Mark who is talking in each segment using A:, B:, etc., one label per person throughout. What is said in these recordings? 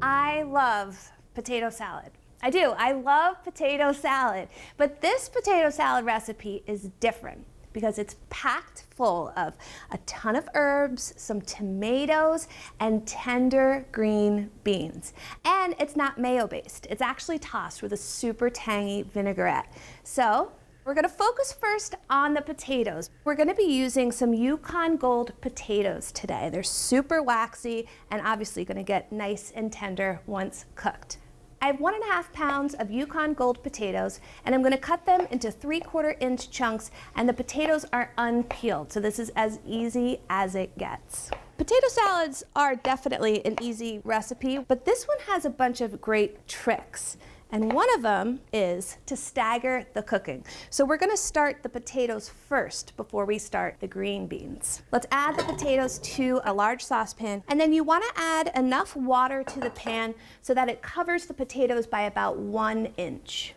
A: I love potato salad. I do. I love potato salad. But this potato salad recipe is different because it's packed full of a ton of herbs, some tomatoes, and tender green beans. And it's not mayo based. It's actually tossed with a super tangy vinaigrette. So we're gonna focus first on the potatoes. We're gonna be using some Yukon Gold potatoes today. They're super waxy and obviously gonna get nice and tender once cooked. I have 1.5 pounds of Yukon Gold potatoes, and I'm gonna cut them into 3/4 inch chunks, and the potatoes are unpeeled, so this is as easy as it gets. Potato salads are definitely an easy recipe, but this one has a bunch of great tricks. And one of them is to stagger the cooking. So we're gonna start the potatoes first before we start the green beans. Let's add the potatoes to a large saucepan, and then you wanna add enough water to the pan so that it covers the potatoes by about 1 inch.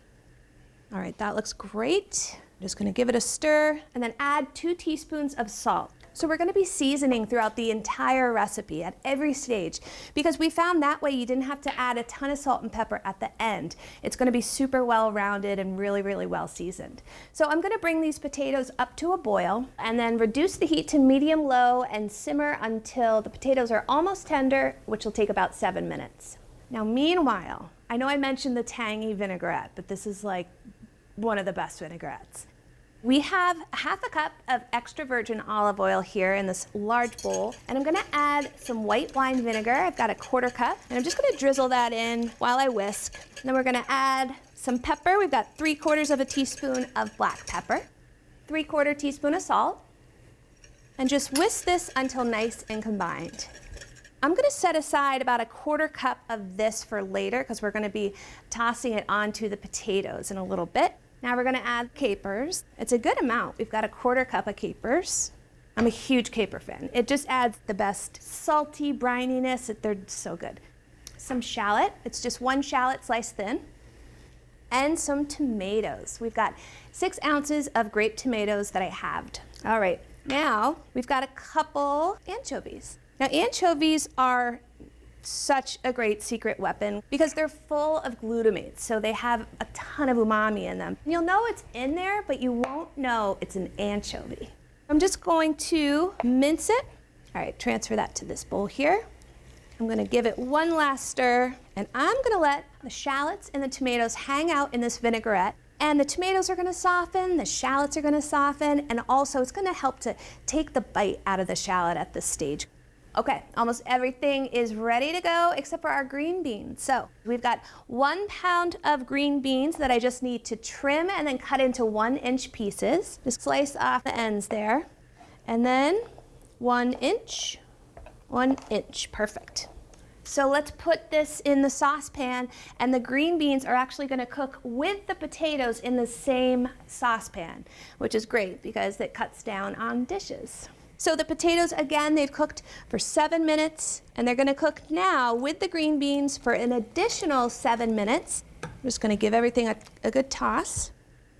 A: All right, that looks great. I'm just gonna give it a stir, and then add 2 teaspoons of salt. So we're gonna be seasoning throughout the entire recipe at every stage because we found that way you didn't have to add a ton of salt and pepper at the end. It's gonna be super well-rounded and really, really well seasoned. So I'm gonna bring these potatoes up to a boil and then reduce the heat to medium-low and simmer until the potatoes are almost tender, which will take about 7 minutes. Now meanwhile, I know I mentioned the tangy vinaigrette, but this is like one of the best vinaigrettes. We have 1/2 cup of extra virgin olive oil here in this large bowl, and I'm gonna add some white wine vinegar. I've got 1/4 cup, and I'm just gonna drizzle that in while I whisk. And then we're gonna add some pepper. We've got 3/4 of a teaspoon of black pepper, 3/4 teaspoon of salt, and just whisk this until nice and combined. I'm gonna set aside about 1/4 cup of this for later because we're gonna be tossing it onto the potatoes in a little bit. Now we're gonna add capers. It's a good amount. We've got 1/4 cup of capers. I'm a huge caper fan. It just adds the best salty brininess. They're so good. Some shallot. It's just 1 shallot sliced thin. And some tomatoes. We've got 6 ounces of grape tomatoes that I halved. All right, now we've got a couple anchovies. Now anchovies are such a great secret weapon because they're full of glutamate, so they have a ton of umami in them. You'll know it's in there, but you won't know it's an anchovy. I'm just going to mince it. All right, transfer that to this bowl here. I'm gonna give it one last stir, and I'm gonna let the shallots and the tomatoes hang out in this vinaigrette, and the tomatoes are gonna soften, the shallots are gonna soften, and also it's gonna help to take the bite out of the shallot at this stage. Okay, almost everything is ready to go except for our green beans. So we've got 1 pound of green beans that I just need to trim and then cut into 1 inch pieces. Just slice off the ends there. And then 1 inch, 1 inch, perfect. So let's put this in the saucepan, and the green beans are actually gonna cook with the potatoes in the same saucepan, which is great because it cuts down on dishes. So the potatoes, again, they've cooked for 7 minutes, and they're gonna cook now with the green beans for an additional 7 minutes. I'm just gonna give everything a good toss.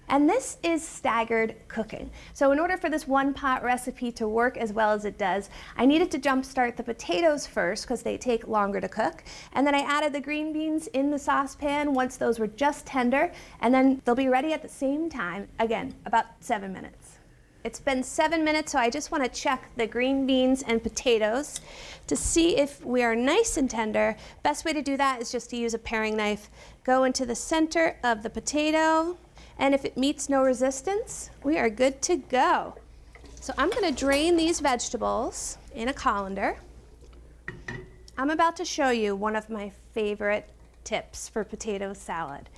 A: And this is staggered cooking. So in order for this one pot recipe to work as well as it does, I needed to jumpstart the potatoes first because they take longer to cook. And then I added the green beans in the saucepan once those were just tender, and then they'll be ready at the same time, again, about 7 minutes. It's been 7 minutes, so I just want to check the green beans and potatoes to see if we are nice and tender. Best way to do that is just to use a paring knife. Go into the center of the potato, and if it meets no resistance, we are good to go. So I'm going to drain these vegetables in a colander. I'm about to show you one of my favorite tips for potato salad.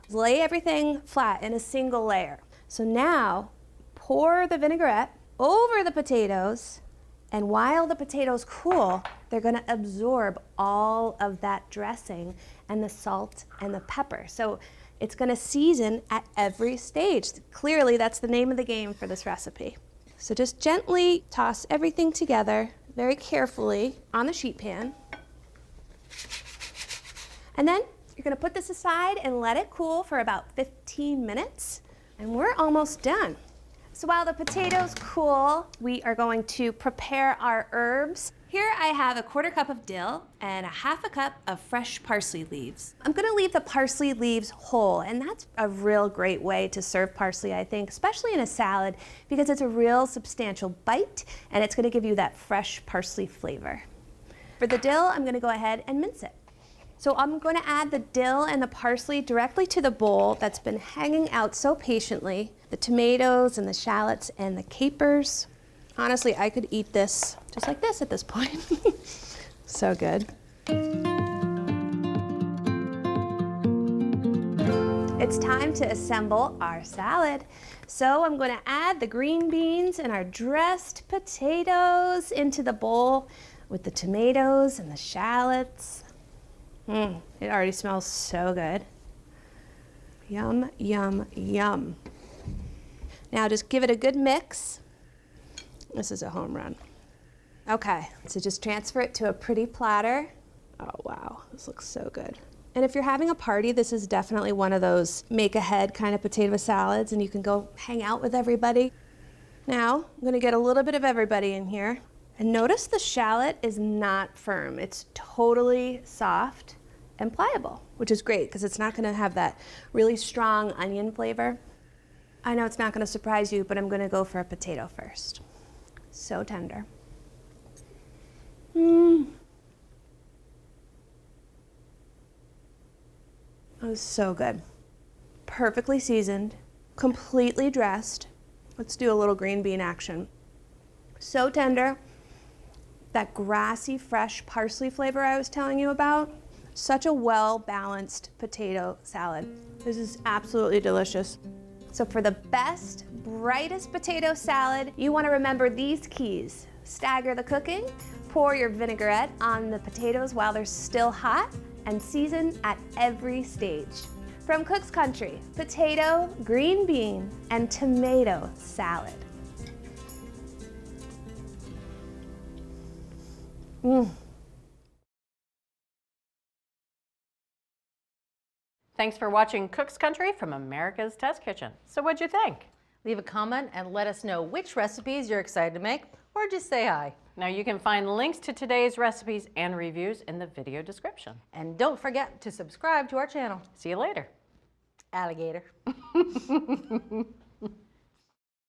A: Lay everything flat in a single layer. So now, pour the vinaigrette over the potatoes, and while the potatoes cool, they're gonna absorb all of that dressing and the salt and the pepper. So it's gonna season at every stage. Clearly, that's the name of the game for this recipe. So just gently toss everything together very carefully on the sheet pan. And then you're gonna put this aside and let it cool for about 15 minutes, and we're almost done. So while the potatoes cool, we are going to prepare our herbs. Here I have a 1/4 cup of dill and 1/2 cup of fresh parsley leaves. I'm gonna leave the parsley leaves whole, and that's a real great way to serve parsley, I think, especially in a salad, because it's a real substantial bite, and it's gonna give you that fresh parsley flavor. For the dill, I'm gonna go ahead and mince it. So I'm going to add the dill and the parsley directly to the bowl that's been hanging out so patiently. The tomatoes and the shallots and the capers. Honestly, I could eat this just like this at this point. So good. It's time to assemble our salad. So I'm going to add the green beans and our dressed potatoes into the bowl with the tomatoes and the shallots. It already smells so good. Yum, yum, yum. Now just give it a good mix. This is a home run. Okay, so just transfer it to a pretty platter. Oh wow, this looks so good. And if you're having a party, this is definitely one of those make-ahead kind of potato salads, and you can go hang out with everybody. Now, I'm gonna get a little bit of everybody in here. And notice the shallot is not firm. It's totally soft and pliable, which is great because it's not gonna have that really strong onion flavor. I know it's not gonna surprise you, but I'm gonna go for a potato first. So tender. Oh, so good. Perfectly seasoned, completely dressed. Let's do a little green bean action. So tender. That grassy, fresh parsley flavor I was telling you about. Such a well-balanced potato salad. This is absolutely delicious. So for the best, brightest potato salad, you want to remember these keys. Stagger the cooking, pour your vinaigrette on the potatoes while they're still hot, and season at every stage. From Cook's Country, potato, green bean, and tomato salad.
B: Thanks for watching Cook's Country from America's Test Kitchen. So what'd you think?
C: Leave a comment and let us know which recipes you're excited to make, or just say hi.
B: Now you can find links to today's recipes and reviews in the video description.
C: And don't forget to subscribe to our channel.
B: See you later.
C: Alligator.